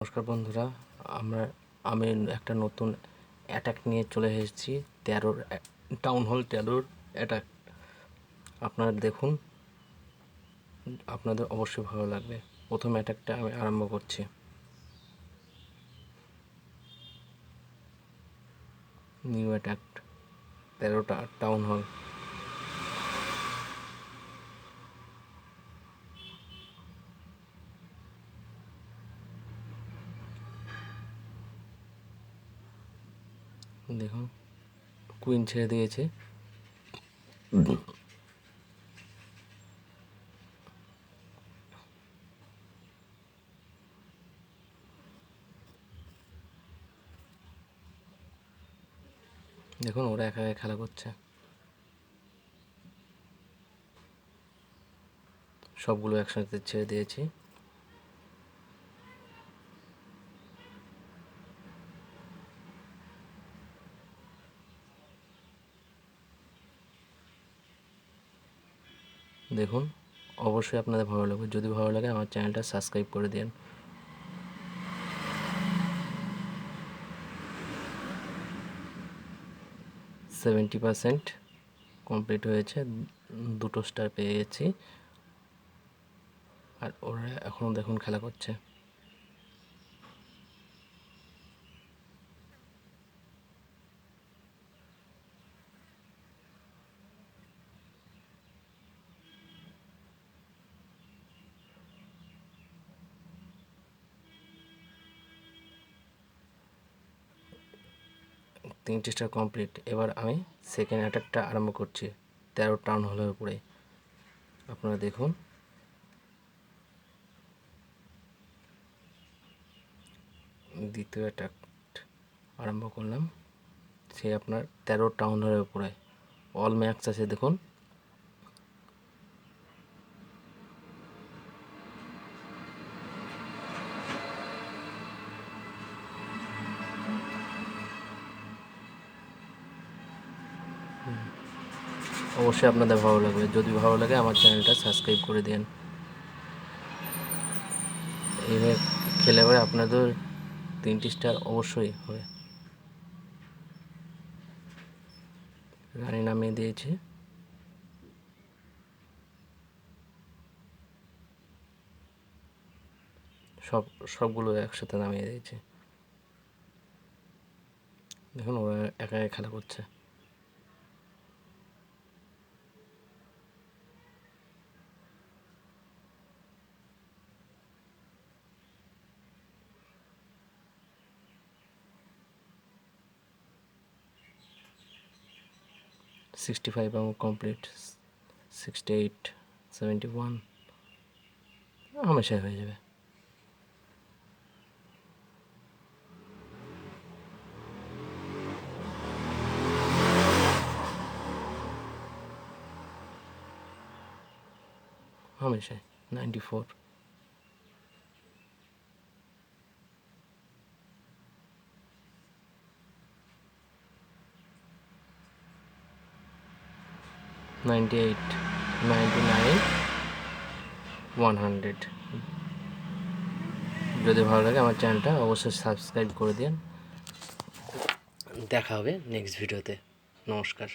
নমস্কার বন্ধুরা, আমি একটা নতুন অ্যাটাক নিয়ে চলে এসেছি। Town hall 13 attack. আপনারা দেখুন, আপনাদের অবশ্যই ভালো লাগবে। প্রথম অ্যাটাকটা আমি আরম্ভ করছি। New attack 13টা town hall. দেখুন, কুইন ছেড়ে দিয়েছে। দেখুন, ওরা একা একা খেলা করছে। সবগুলো একসাথে ছেড়ে দিয়েছি। দেখুন, অবশ্যই আপনাদের ভালো লাগবে। যদি ভালো লাগে আমার চ্যানেলটা সাবস্ক্রাইব করে দিন। %70 কমপ্লিট হয়েছে। 2টো স্টার পেয়ে গেছি। আর ওরা এখনও দেখুন খেলা করছে। তিনটে স্টার কমপ্লিট। এবার আমি সেকেন্ড অ্যাটাকটা আরম্ভ করছি 13 টাউন হলের উপরে। আপনারা দেখুন, দ্বিতীয় অ্যাটাক আরম্ভ করলাম। সে আপনার 13 টাউন হলের উপরে অল ম্যাক্স আছে। দেখুন, অবশ্যই আপনাদের ভালো লাগবে। যদি ভালো লাগে আমার চ্যানেলটা সাবস্ক্রাইব করে দিন। এইভাবে খেলে পরে আপনাদের 3টে স্টার অবশ্যই হবে। রানী নামিয়ে দিয়েছে। সবগুলো একসাথে নামিয়ে দিয়েছে। দেখুন, ওরা একা একা খেলা করছে। $65 এবং কমপ্লিট। 68, 71 হামেশাই হয়ে যাবে। হামেশাই 94, 98, 99, 100। যদি ভালো লাগে আমার চ্যানেলটা অবশ্যই সাবস্ক্রাইব করে দিন। দেখা হবে নেক্সট ভিডিওতে। নমস্কার।